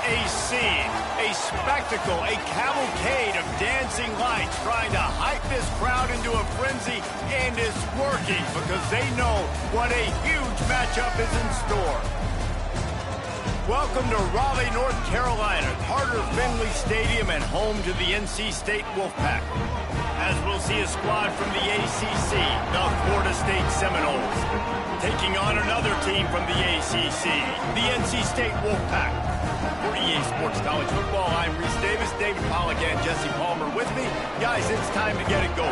A scene, a spectacle, a cavalcade of dancing lights trying to hype this crowd into a frenzy, and it's working because they know what a huge matchup is in store. Welcome to Raleigh, North Carolina, Carter-Finley Stadium, and home to the NC State Wolfpack. As we'll see a squad from the ACC, the Florida State Seminoles, taking on another team from the ACC, the NC State Wolfpack. For EA Sports College Football, I'm Reese Davis, David Pollack, and Jesse Palmer with me. Guys, it's time to get it going.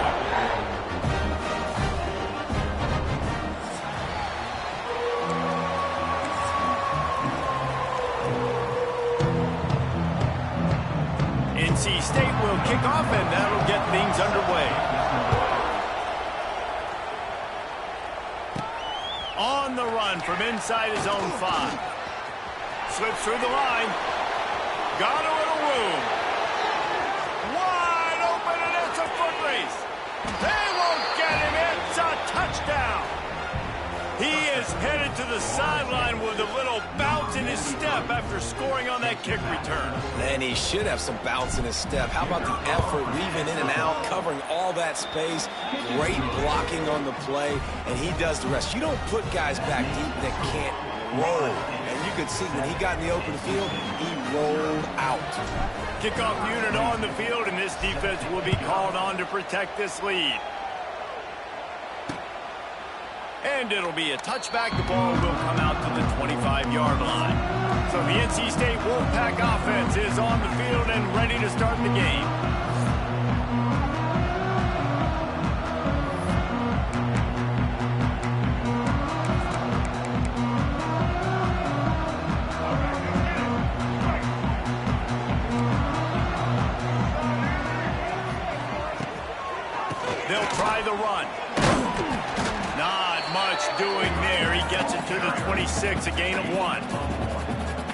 NC State will kick off, and that'll get things underway. On the run from inside his own 5. Slips through the line. Got a little room. Wide open, and it's a foot race. They won't get him. It's a touchdown. He is headed to the sideline with a little bounce in his step after scoring on that kick return. And he should have some bounce in his step. How about the effort, weaving in and out, covering all that space, great blocking on the play, and he does the rest. You don't put guys back deep that can't roll. And you could see when he got in the open field, he rolled out. Kickoff unit on the field, and this defense will be called on to protect this lead. And it'll be a touchback. The ball will come out to the 25-yard line. So the NC State Wolfpack offense is on the field and ready to start the game. They'll try the run. Not much doing there. He gets it to the 26, a gain of 1.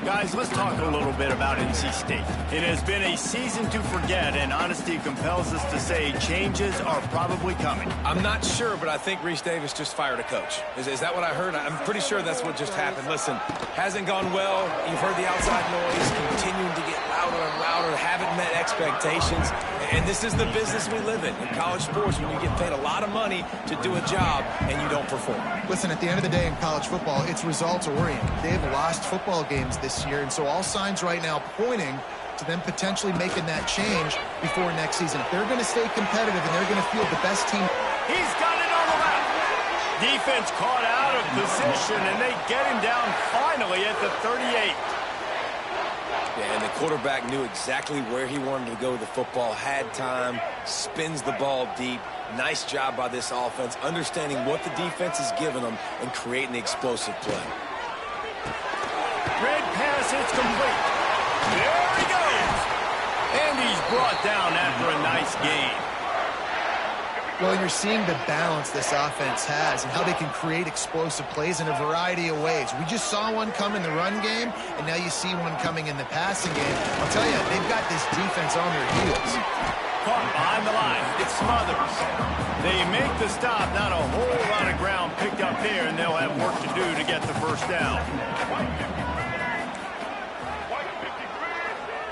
Guys, let's talk a little bit about NC State. It has been a season to forget, and honesty compels us to say changes are probably coming. I'm not sure, but I think Reese Davis just fired a coach. Is that what I heard? I'm pretty sure that's what just happened. Listen, hasn't gone well. You've heard the outside noise, continuing to get louder and louder, haven't met expectations. And this is the business we live in college sports, when you get paid a lot of money to do a job and you don't perform. Listen, at the end of the day in college football, it's results-oriented. They've lost football games this year, and so all signs right now pointing to them potentially making that change before next season. If they're going to stay competitive and they're going to field the best team. He's got it on the left. Defense caught out of position, and they get him down finally at the 38. Yeah, and the quarterback knew exactly where he wanted to go with the football, had time, spins the ball deep. Nice job by this offense, understanding what the defense is giving them and creating the explosive play. Red pass, it's complete. There he goes. And he's brought down after a nice gain. Well, you're seeing the balance this offense has and how they can create explosive plays in a variety of ways. We just saw one come in the run game, and now you see one coming in the passing game. I'll tell you, they've got this defense on their heels. Caught behind the line. It's Smothers. They make the stop. Not a whole lot of ground picked up there, and they'll have work to do to get the first down.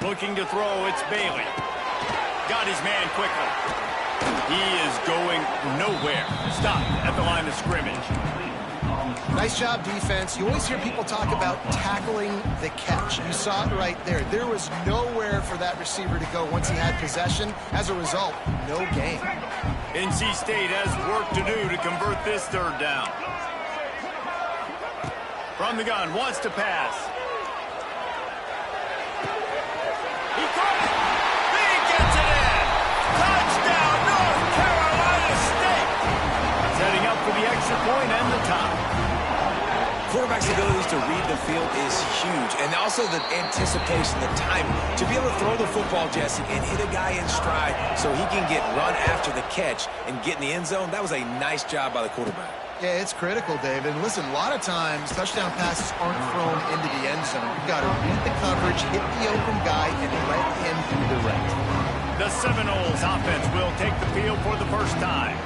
Looking to throw, it's Bailey. Got his man quickly. He is going nowhere. Stopped at the line of scrimmage. Nice job, defense. You always hear people talk about tackling the catch. You saw it right there. There was nowhere for that receiver to go once he had possession. As a result, no gain. NC State has work to do to convert this third down. From the gun, wants to pass. He caught it. He gets it in. Touchdown, North Carolina State. Setting up for the extra point and the tie. Quarterback's abilities to read the field is huge, and also the anticipation, the timing. To be able to throw the football, Jesse, and hit a guy in stride so he can get run after the catch and get in the end zone, that was a nice job by the quarterback. Yeah, it's critical, David. And listen, a lot of times touchdown passes aren't thrown into the end zone. You've got to read the coverage, hit the open guy, and let him do the rest. The Seminoles offense will take the field for the first time.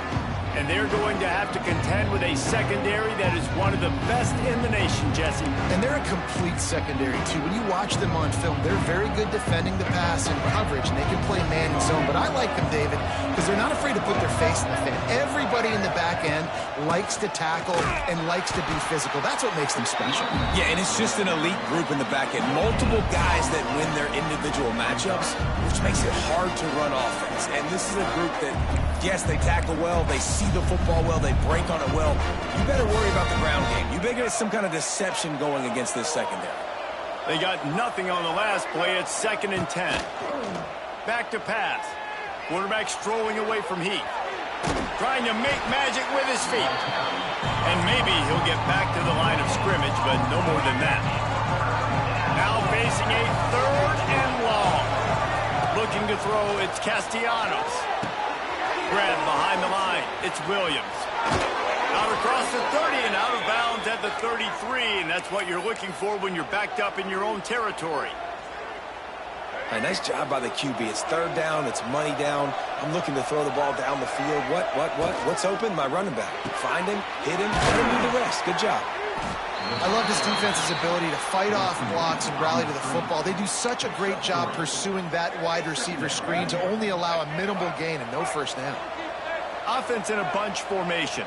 And they're going to have to contend with a secondary that is one of the best in the nation, Jesse. And they're a complete secondary, too. When you watch them on film, they're very good defending the pass and coverage, and they can play man and zone. But I like them, David, because they're not afraid to put their face in the fan. Everybody in the back end likes to tackle and likes to be physical. That's what makes them special. Yeah, and it's just an elite group in the back end. Multiple guys that win their individual matchups, which makes it hard to run offense. And this is a group that, yes, they tackle well, they see the football well, they break on it well. You better worry about the ground game. You better get some kind of deception going against this secondary. They got nothing on the last play. It's 2nd and 10. Back to pass. Quarterback strolling away from Heath. Trying to make magic with his feet. And maybe he'll get back to the line of scrimmage, but no more than that. Now facing a 3rd and long. Looking to throw, it's Castellanos. Grab behind the line, it's Williams. Out across the 30 and out of bounds at the 33, and that's what you're looking for when you're backed up in your own territory. All right, nice job by the QB. It's 3rd down, it's money down. I'm looking to throw the ball down the field. What's open? My running back. Find him, hit him, let him do the rest. Good job. I love this defense's ability to fight off blocks and rally to the football. They do such a great job pursuing that wide receiver screen to only allow a minimal gain and no first down. Offense in a bunch formation.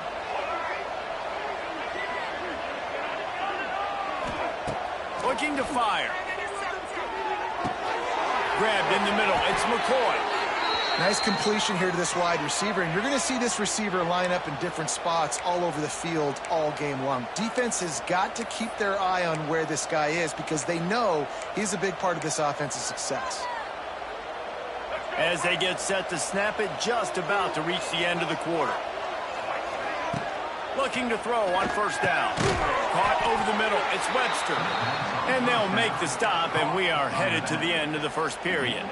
Looking to fire. Grabbed in the middle. It's McCoy. Nice completion here to this wide receiver, and you're going to see this receiver line up in different spots all over the field all game long. Defense has got to keep their eye on where this guy is because they know he's a big part of this offense's success. As they get set to snap it, just about to reach the end of the quarter. Looking to throw on 1st down. Caught over the middle. It's Webster. And they'll make the stop, and we are headed to the end of the 1st period.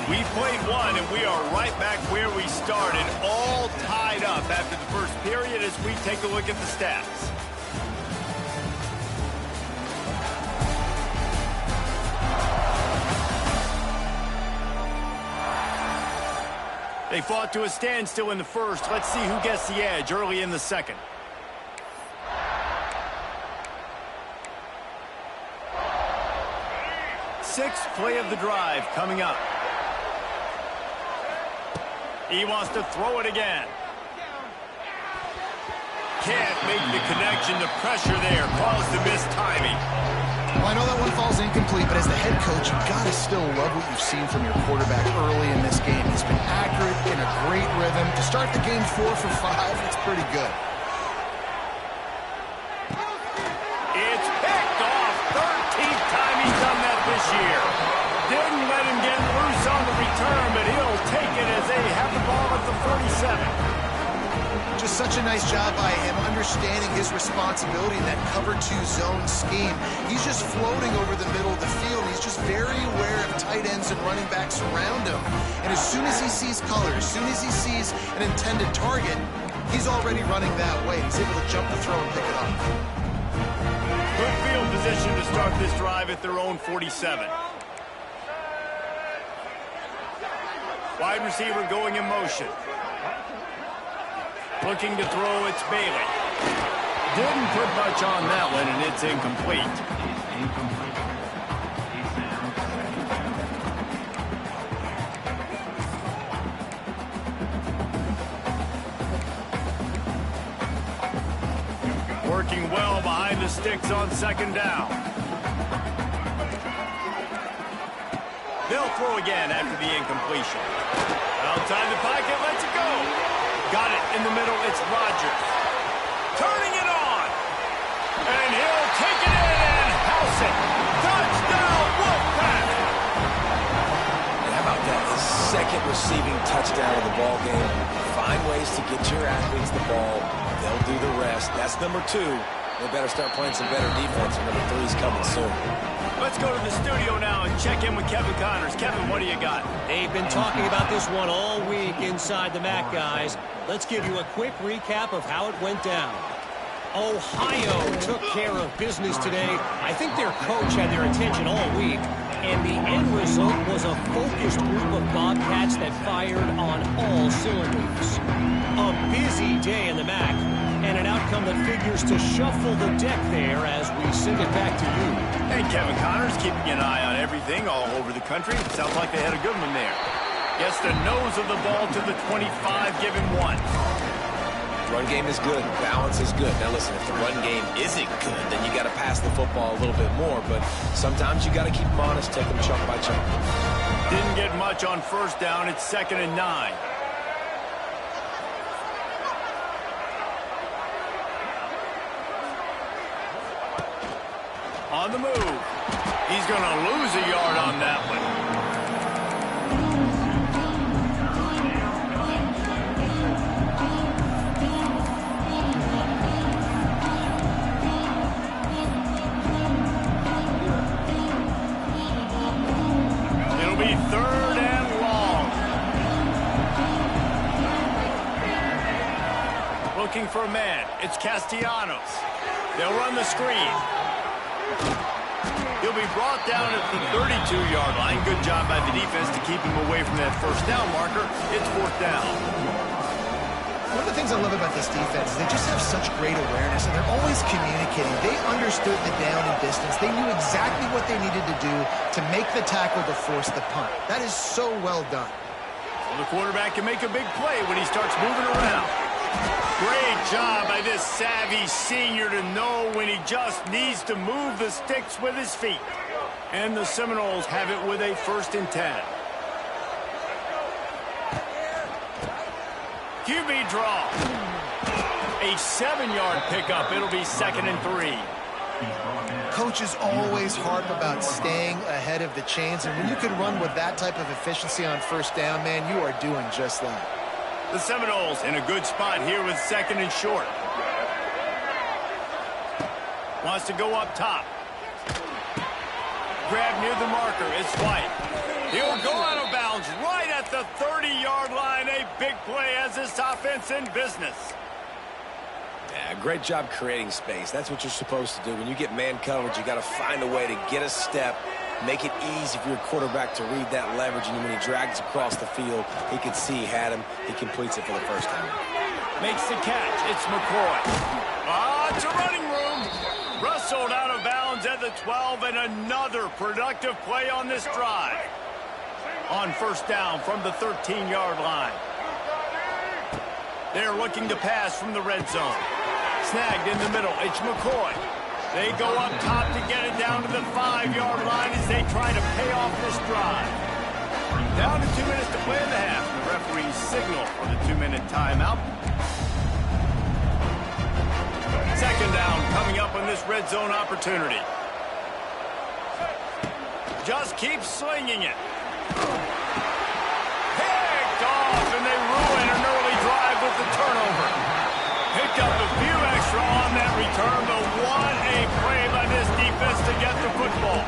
We played one, and we are right back where we started, all tied up after the 1st period as we take a look at the stats. They fought to a standstill in the 1st. Let's see who gets the edge early in the 2nd. Sixth play of the drive coming up. He wants to throw it again. Can't make the connection. The pressure there caused the missed timing. Well, I know that one falls incomplete, but as the head coach, you've got to still love what you've seen from your quarterback early in this game. He's been accurate, in a great rhythm. To start the game 4 for 5, it's pretty good. It's picked off. 13th time he's done that this year. Didn't let him get loose on the return, but he'll take it as they have the ball at the 47. Just such a nice job by him understanding his responsibility in that cover 2 zone scheme. He's just floating over the middle of the field. He's just very aware of tight ends and running backs around him. And as soon as he sees color, as soon as he sees an intended target, he's already running that way. He's able to jump the throw and pick it up. Good field position to start this drive at their own 47. Wide receiver going in motion. Looking to throw, it's Bailey. Didn't put much on that one, and it's incomplete. Working well behind the sticks on 2nd down. They'll throw again after the incompletion. Outside the pocket, lets it go. Got it in the middle, it's Rodgers. Turning it on. And he'll take it in and house it. Touchdown, Wolfpack! And how about that? The 2nd receiving touchdown of the ball game. Find ways to get your athletes the ball. They'll do the rest. That's number 2. They better start playing some better defense, and number 3's coming soon. Let's go to the studio now and check in with Kevin Connors. Kevin, what do you got? They've been talking about this one all week inside the MAC, guys. Let's give you a quick recap of how it went down. Ohio took care of business today. I think their coach had their attention all week. and the end result was a focused group of Bobcats that fired on all cylinders. A busy day in the MAC, and an outcome that figures to shuffle the deck there as we send it back to you. Hey, Kevin Connors keeping an eye on everything all over the country. Sounds like they had a good one there. Gets the nose of the ball to the 25, giving 1. Run game is good. Balance is good. Now listen, if the run game isn't good, then you got to pass the football a little bit more. But sometimes you got to keep them honest, take them chunk by chunk. Didn't get much on first down. It's 2nd and 9. On the move. He's going to lose a yard on that one. It'll be 3rd and long. Looking for a man. It's Castellanos. They'll run the screen. He'll be brought down at the 32-yard line. Good job by the defense to keep him away from that first down marker. It's 4th down. One of the things I love about this defense is they just have such great awareness, and they're always communicating. They understood the down and distance. They knew exactly what they needed to do to make the tackle to force the punt. That is so well done. Well, the quarterback can make a big play when he starts moving around. Great job by this savvy senior to know when he just needs to move the sticks with his feet. And the Seminoles have it with a 1st and 10. QB draw. A 7-yard pickup. It'll be 2nd and 3. Coaches always harp about staying ahead of the chains, and when you can run with that type of efficiency on first down, man, you are doing just that. The Seminoles in a good spot here with 2nd and short. Wants to go up top. Grab near the marker. It's White. He'll go out of bounds right at the 30-yard line. A big play as this offense in business. Yeah, great job creating space. That's what you're supposed to do. When you get man coverage, you got to find a way to get a step, make it easy for your quarterback to read that leverage, and when he drags across the field, he can see he had him. He completes it for the first time. Makes the catch. It's McCoy. It's a running room. Wrestled out of bounds at the 12, and another productive play on this drive. On first down from the 13-yard line. They're looking to pass from the red zone. Snagged in the middle. It's McCoy. They go up top to get it down to the 5-yard line as they try to pay off this drive. Down to 2 minutes to play in the half. The referees signal for the 2-minute timeout. 2nd down coming up on this red zone opportunity. Just keep slinging it. Picked off, and they ruin an early drive with the turnover. Picked up a few extra on that return, but what a play by this defense to get the football.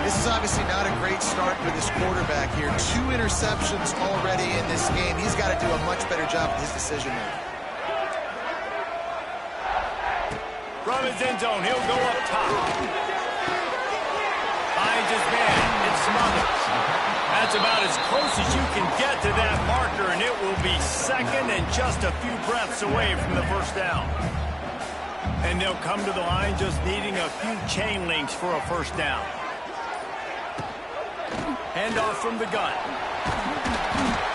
This is obviously not a great start for this quarterback here. 2 interceptions already in this game. He's got to do a much better job with his decision making. From his end zone, he'll go up top. Finds his man. It smothers. That's about as close as you can get to that marker, and it will be 2nd and just a few breaths away from the first down. And they'll come to the line just needing a few chain links for a first down. Handoff from the gun.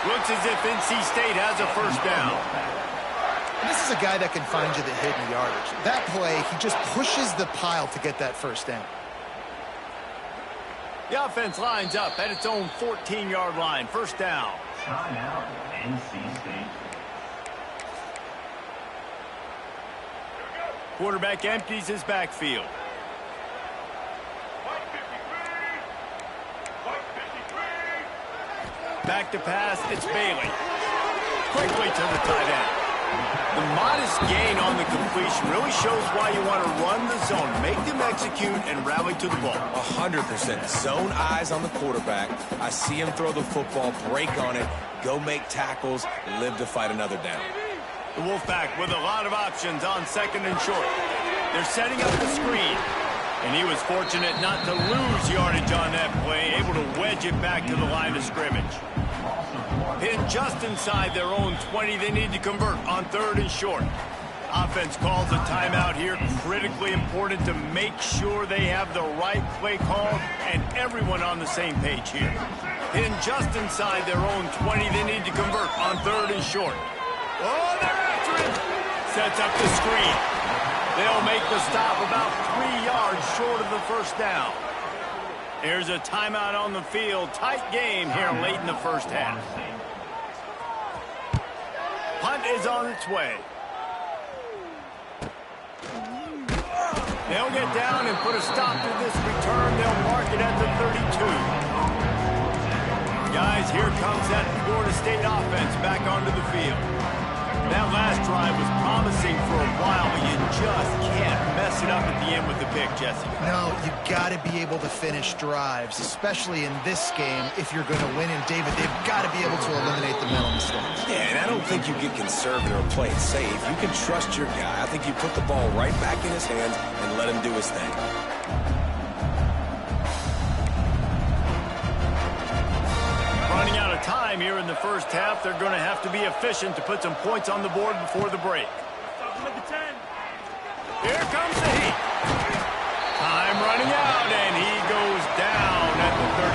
Looks as if NC State has a first down. This is a guy that can find you the hidden yardage. That play, he just pushes the pile to get that first down. The offense lines up at its own 14-yard line. First down. Timeout, NC State. Quarterback empties his backfield. Back to pass, it's Bailey. Quickly to the tight end. The modest gain on the completion really shows why you want to run the zone. Make them execute and rally to the ball. 100%. Zone eyes on the quarterback. I see him throw the football, break on it, go make tackles, live to fight another down. The Wolfpack with a lot of options on 2nd and short. They're setting up the screen. And he was fortunate not to lose yardage on that play, able to wedge it back to the line of scrimmage. Pinned just inside their own 20, they need to convert on 3rd and short. Offense calls a timeout here, critically important to make sure they have the right play call and everyone on the same page here. Pinned just inside their own 20, they need to convert on 3rd and short. Oh, they're after it! Sets up the screen. They'll make the stop about 3 yards short of the first down. Here's a timeout on the field. Tight game here late in the first half. Punt is on its way. They'll get down and put a stop to this return. They'll mark it at the 32. Guys, here comes that Florida State offense back onto the field. That last drive was promising for a while, but you just can't mess it up at the end with the pick, Jesse. No, you got to be able to finish drives, especially in this game if you're going to win. And, David, they've got to be able to eliminate the mental mistakes. Yeah, and I don't think you get conservative or play it safe. You can trust your guy. I think you put the ball right back in his hands and let him do his thing. Running out of time here in the first half. They're going to have to be efficient to put some points on the board before the break. Here comes the heat. Time running out, and he goes down at the 34.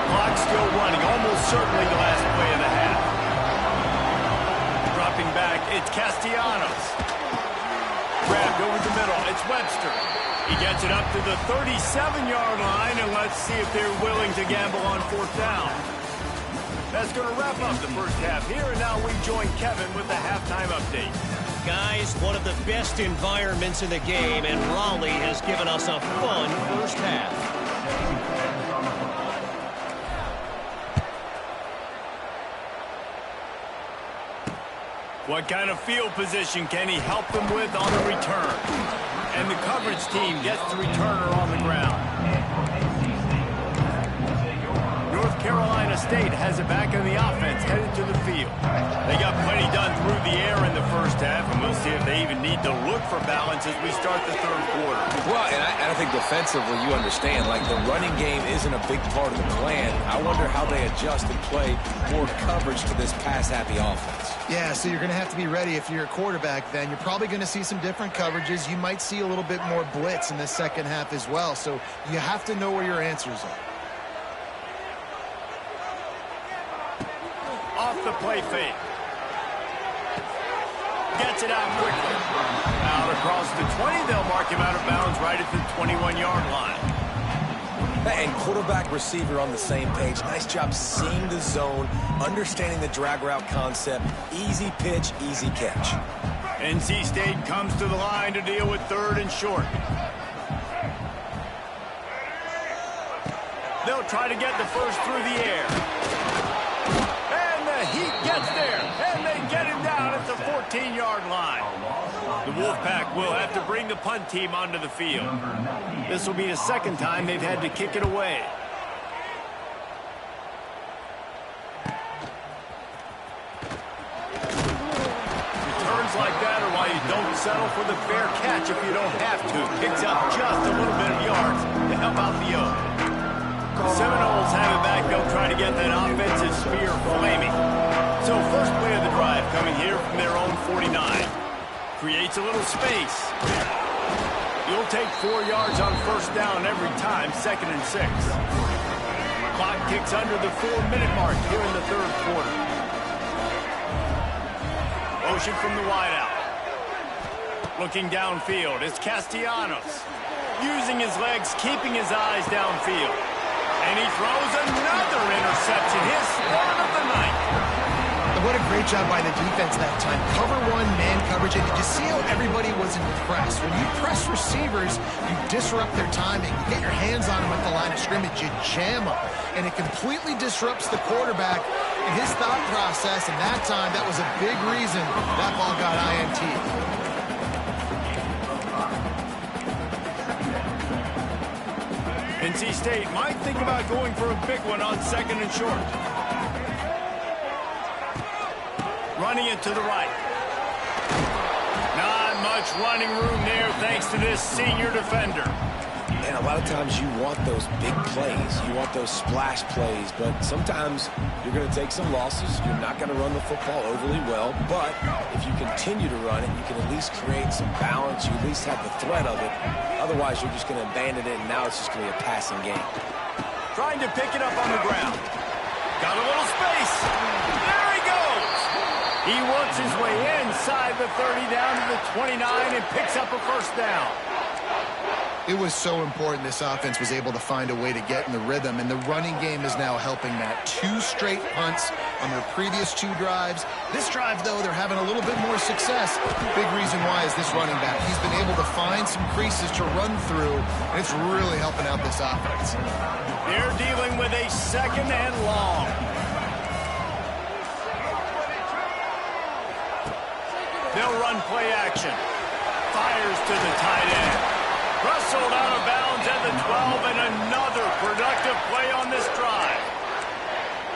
Clock still running, almost certainly the last play of the half. Dropping back, it's Castellanos. Grabbed over the middle, it's Webster. He gets it up to the 37-yard line, and let's see if they're willing to gamble on 4th down. That's going to wrap up the first half here, and now we join Kevin with the halftime update. Guys, one of the best environments in the game, and Raleigh has given us a fun first half. What kind of field position can he help them with on the return? And the coverage team gets the returner on the ground. North Carolina State has it back in the offense, headed to the field. They got plenty done through the air in the first half, and we'll see if they even need to look for balance as we start the 3rd quarter. Well, and I think defensively, you understand, like the running game isn't a big part of the plan. I wonder how they adjust and play more coverage to this pass-happy offense. Yeah, so you're going to have to be ready if you're a quarterback then. You're probably going to see some different coverages. You might see a little bit more blitz in the second half as well, so you have to know where your answers are. Off the play fake. Gets it out quickly. Out across the 20, they'll mark him out of bounds right at the 21-yard line. And quarterback receiver on the same page. Nice job seeing the zone, understanding the drag route concept. Easy pitch, easy catch. NC State comes to the line to deal with 3rd and short. They'll try to get the first through the air. And the Heat gets there. And they get him down at the 14-yard line. The Wolfpack will have to bring the punt team onto the field. This will be the second time they've had to kick it away. Returns like that are why you don't settle for the fair catch if you don't have to. Picks up just a little bit of yards to help out the Oak. Seminoles have it back. They'll try to get that offensive spear flaming. So first play of the drive coming here from their own 49. Creates a little space. You'll take 4 yards on first down every time, 2nd and 6. Clock ticks under the 4-minute mark here in the 3rd quarter. Motion from the wideout. Looking downfield, it's Castellanos. Using his legs, keeping his eyes downfield. And he throws another interception, his start of the night. What a great job by the defense that time. Cover 1, man coverage, and did you see how everybody was impressed? When you press receivers, you disrupt their timing. You get your hands on them at the line of scrimmage, you jam them. And it completely disrupts the quarterback and his thought process, and that time, that was a big reason that ball got INT. NC State might think about going for a big one on 2nd and short. Running it to the right. Not much running room there thanks to this senior defender. And a lot of times you want those big plays. You want those splash plays. But sometimes you're going to take some losses. You're not going to run the football overly well. But if you continue to run it, you can at least create some balance. You at least have the threat of it. Otherwise, you're just going to abandon it, and now it's just going to be a passing game. Trying to pick it up on the ground. Got a little space. There he goes. He works his way inside the 30 down to the 29 and picks up a first down. It was so important this offense was able to find a way to get in the rhythm, and the running game is now helping that. 2 straight punts on their previous 2 drives. This drive, though, they're having a little bit more success. Big reason why is this running back. He's been able to find some creases to run through, and it's really helping out this offense. They're dealing with a 2nd and long. They'll run play action. Fires to the tight end. Wrestled out of bounds at the 12, and another productive play on this drive.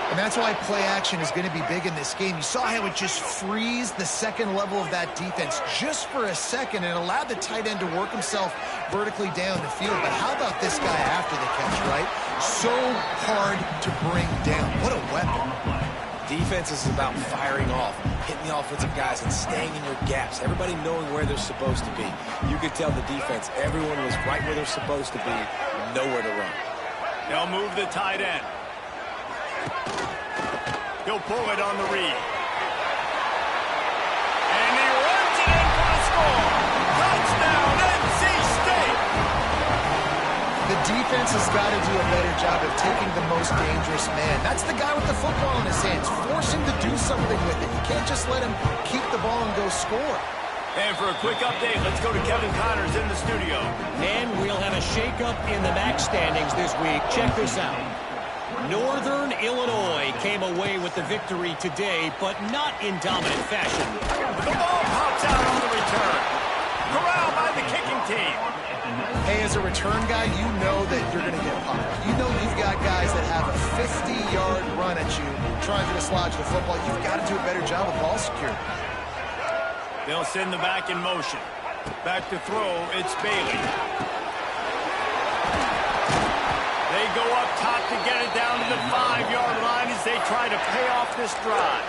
And that's why play action is going to be big in this game. You saw how it just frees the second level of that defense just for a second and allowed the tight end to work himself vertically down the field. But how about this guy after the catch, right? So hard to bring down. What a weapon. Defense is about firing off, hitting the offensive guys and staying in your gaps. Everybody knowing where they're supposed to be. You could tell the defense, everyone was right where they're supposed to be, nowhere to run. They'll move the tight end. He'll pull it on the read. And he runs it in for the score. Touchdown, NC State. The defense has got to do a better job of taking the most dangerous man. That's the guy with the football in his hands. Force him to do something with it. You can't just let him keep the ball and go score. And for a quick update, let's go to Kevin Connors in the studio. And we'll have a shakeup in the MAC standings this week. Check this out. Northern Illinois came away with the victory today, but not in dominant fashion. The ball pops out on the return. Corralled by the kicking team. Hey, as a return guy, you know that you're going to get popped. You know you've got guys that have a 50-yard run at you trying to dislodge the football. You've got to do a better job of ball security. They'll send the back in motion. Back to throw, it's Bailey. They go up top to get it down to the 5-yard line as they try to pay off this drive.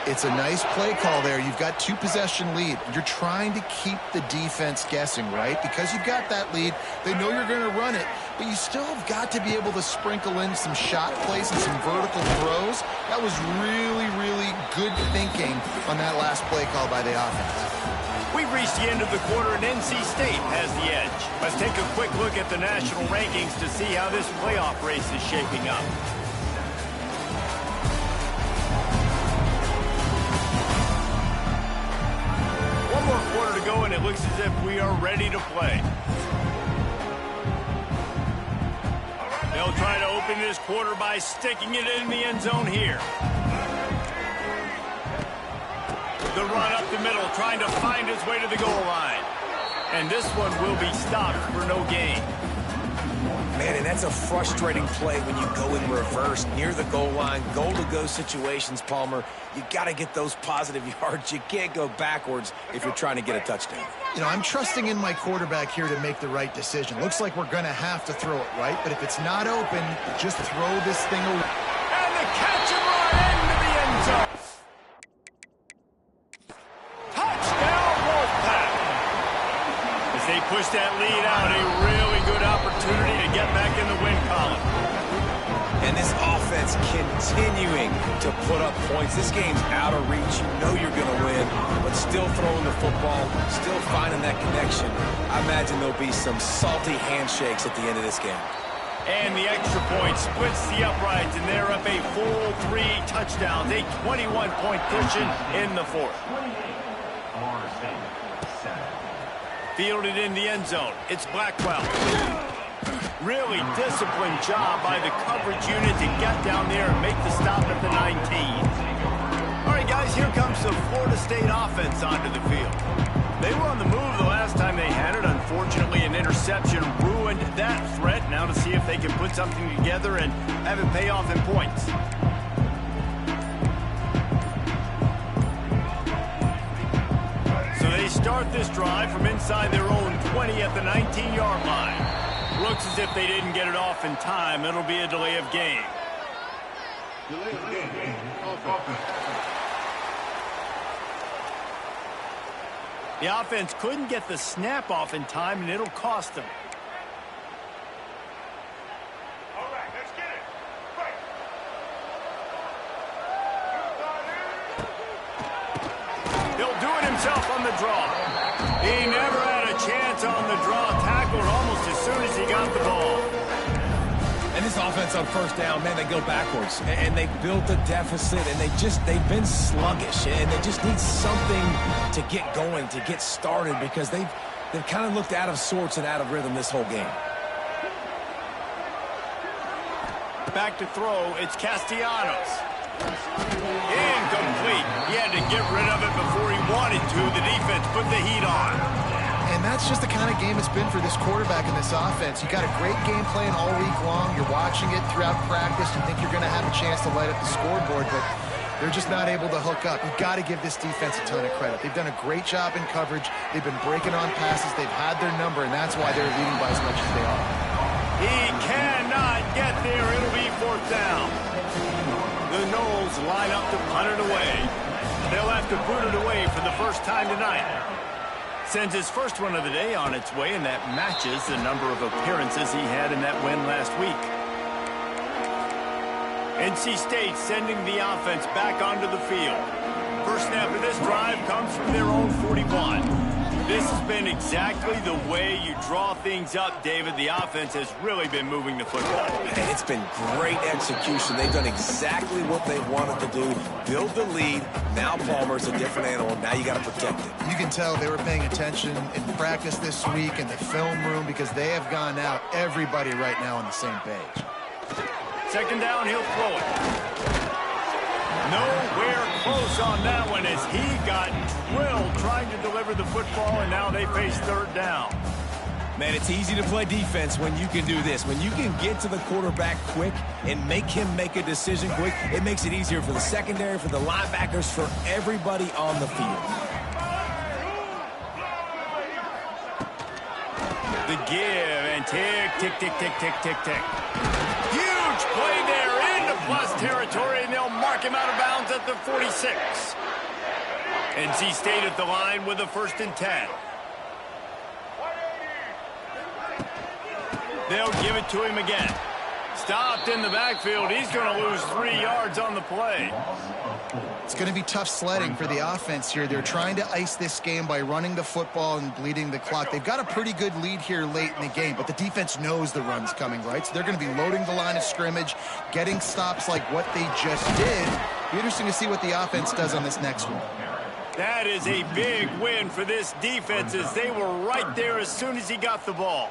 It's a nice play call there. You've got 2-possession lead. You're trying to keep the defense guessing, right? Because you've got that lead. They know you're going to run it, but you still have got to be able to sprinkle in some shot plays and some vertical throws. That was really, really good thinking on that last play call by the offense. We've reached the end of the quarter, and NC State has the edge. Let's take a quick look at the national rankings to see how this playoff race is shaping up. One more quarter to go, and it looks as if we are ready to play. They'll try to open this quarter by sticking it in the end zone here. The run up the middle, trying to find his way to the goal line. And this one will be stopped for no gain. Man, and that's a frustrating play when you go in reverse near the goal line, goal-to-go situations, Palmer. You got to get those positive yards. You can't go backwards if you're trying to get a touchdown. You know, I'm trusting in my quarterback here to make the right decision. Looks like we're going to have to throw it, right? But if it's not open, just throw this thing away. And the catch and run into the end zone. Touchdown, Wolfpack. As they push that lead out, a really good opportunity to get back in the win column. And this offense continuing to put up points. This game's out of reach. You know you're going to win, but still throwing the football, still finding that connection. I imagine there'll be some salty handshakes at the end of this game. And the extra point splits the uprights, and they're up a full 3 touchdowns, a 21-point cushion in the fourth. Fielded in the end zone. It's Blackwell. Really disciplined job by the coverage unit to get down there and make the stop at the 19. All right, guys, here comes the Florida State offense onto the field. They were on the move the last time they had it. Unfortunately, an interception ruined that threat. Now to see if they can put something together and have it pay off in points. So they start this drive from inside their own 20 at the 19-yard line. Looks as if they didn't get it off in time. It'll be a delay of game. The offense couldn't get the snap off in time, and it'll cost them. All right, let's get it. Right. He'll do it himself on the draw. He never had a chance on the draw. Tackled almost as soon as he got the ball. And this offense on first down, man, they go backwards. And they built a deficit, and they've been sluggish. And they just need something to get going, to get started, because they've kind of looked out of sorts and out of rhythm this whole game. Back to throw, it's Castellanos. Incomplete. He had to get rid of it before he wanted to. The defense put the heat on. And that's just the kind of game it's been for this quarterback in this offense. You got a great game plan all week long. You're watching it throughout practice. You think you're going to have a chance to light up the scoreboard, but they're just not able to hook up. You've got to give this defense a ton of credit. They've done a great job in coverage. They've been breaking on passes. They've had their number, and that's why they're leading by as much as they are. He cannot get there. It'll be fourth down. The Noles line up to punt it away. They'll have to boot it away for the first time tonight. Sends his first one of the day on its way, and that matches the number of appearances he had in that win last week. NC State sending the offense back onto the field. First snap of this drive comes from their own 41. This has been exactly the way you draw things up, David. The offense has really been moving the football. And it's been great execution. They've done exactly what they wanted to do. Build the lead. Now Palmer's a different animal. Now you got to protect it. You can tell they were paying attention in practice this week in the film room because they have gone out, everybody right now on the same page. Second down, he'll throw it. Nowhere close on that one as he got drilled trying to deliver the football, and now they face third down. Man, it's easy to play defense when you can do this. When you can get to the quarterback quick and make him make a decision quick, it makes it easier for the secondary, for the linebackers, for everybody on the field. The give and tick, tick, tick, tick, tick, tick, tick. Huge play there into plus territory, and they'll mark him out of bounds at the 46. NC State at the line with a 1st and 10. They'll give it to him again. Stopped in the backfield. He's going to lose 3 yards on the play. It's going to be tough sledding for the offense here. They're trying to ice this game by running the football and bleeding the clock. They've got a pretty good lead here late in the game, but the defense knows the run's coming, right? So they're going to be loading the line of scrimmage, getting stops like what they just did. Be interesting to see what the offense does on this next one. That is a big win for this defense as they were right there as soon as he got the ball.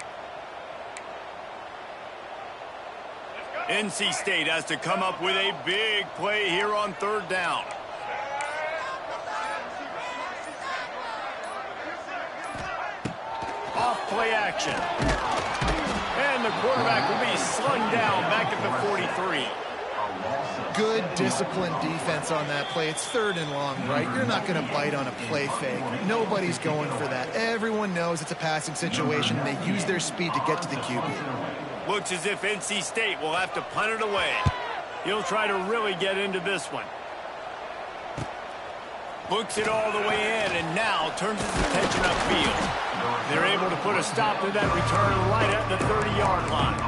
NC State has to come up with a big play here on third down. Off play action. And the quarterback will be slung down back at the 43. Good disciplined defense on that play. It's 3rd and long, right? You're not going to bite on a play fake. Nobody's going for that. Everyone knows it's a passing situation, and they use their speed to get to the QB. Looks as if NC State will have to punt it away. He'll try to really get into this one. Looks it all the way in and now turns his attention upfield. They're able to put a stop to that return right at the 30-yard line.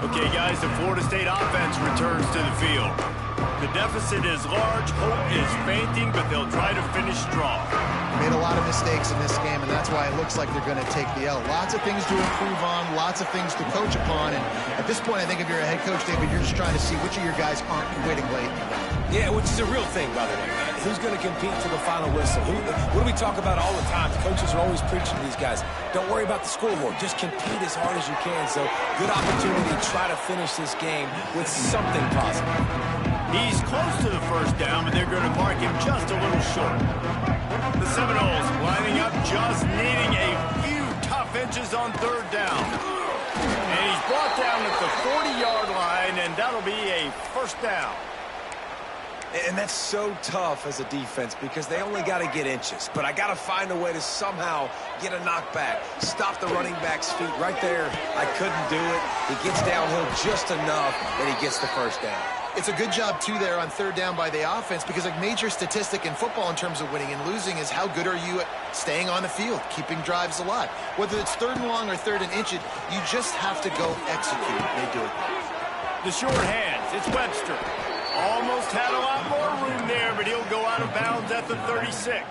Okay, guys, the Florida State offense returns to the field. The deficit is large, hope is fainting, but they'll try to finish strong. Made a lot of mistakes in this game, and that's why it looks like they're going to take the L. Lots of things to improve on, lots of things to coach upon, and at this point, I think if you're a head coach, David, you're just trying to see which of your guys aren't quitting late. Yeah, which is a real thing, by the way. Who's going to compete to the final whistle? What do we talk about all the time? The coaches are always preaching to these guys. Don't worry about the scoreboard. Just compete as hard as you can. So, good opportunity to try to finish this game with something positive. He's close to the first down, but they're going to mark him just a little short. The Seminoles lining up, just needing a few tough inches on third down. And he's brought down at the 40-yard line, and that'll be a first down. And that's so tough as a defense because they only got to get inches. But I got to find a way to somehow get a knockback, stop the running back's feet right there. I couldn't do it. He gets downhill just enough, and he gets the first down. It's a good job, too, there on third down by the offense because a major statistic in football in terms of winning and losing is how good are you at staying on the field, keeping drives alive. Whether it's third and long or third and inch, you just have to go execute. They do it. The short hands, it's Webster. Almost had a lot more room there, but he'll go out of bounds at the 36.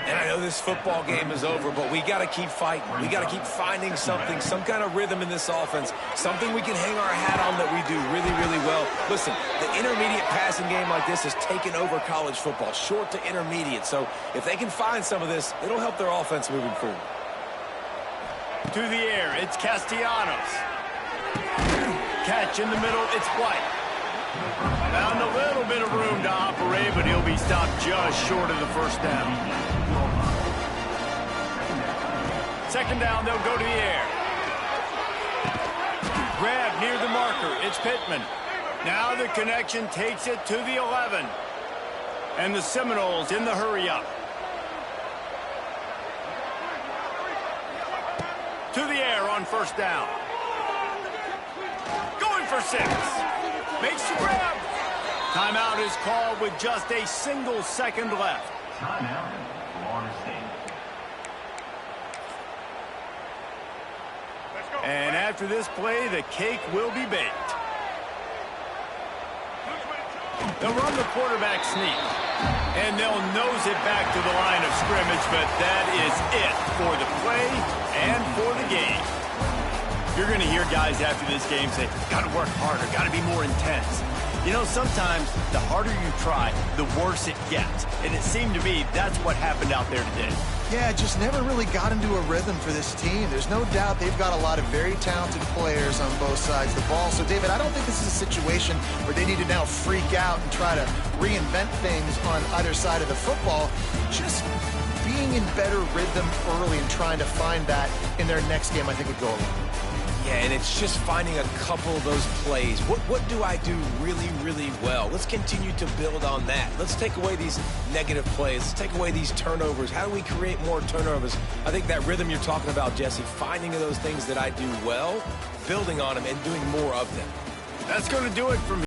And I know this football game is over, but we got to keep fighting. We got to keep finding something, some kind of rhythm in this offense, something we can hang our hat on that we do really, really well. Listen, the intermediate passing game like this has taken over college football, short to intermediate. So if they can find some of this, it'll help their offense moving forward. To the air, it's Castellanos. Catch in the middle, it's White. Found a little bit of room to operate, but he'll be stopped just short of the first down. Second down, they'll go to the air. Grab near the marker, it's Pittman. Now the connection takes it to the 11. And the Seminoles in the hurry-up. To the air on first down. Going for 6. Makes the grab. Timeout is called with just a single second left. Timeout, Florida State. And after this play, the cake will be baked. They'll run the quarterback sneak. And they'll nose it back to the line of scrimmage, but that is it for the play and for the game. You're going to hear guys after this game say, got to work harder, got to be more intense. You know, sometimes the harder you try, the worse it gets. And it seemed to me that's what happened out there today. Yeah, just never really got into a rhythm for this team. There's no doubt they've got a lot of very talented players on both sides of the ball. So, David, I don't think this is a situation where they need to now freak out and try to reinvent things on either side of the football. Just being in better rhythm early and trying to find that in their next game, I think would go a long way. Yeah, and it's just finding a couple of those plays. What do I do really, really well? Let's continue to build on that. Let's take away these negative plays. Let's take away these turnovers. How do we create more turnovers? I think that rhythm you're talking about, Jesse, finding those things that I do well, building on them, and doing more of them. That's going to do it for me.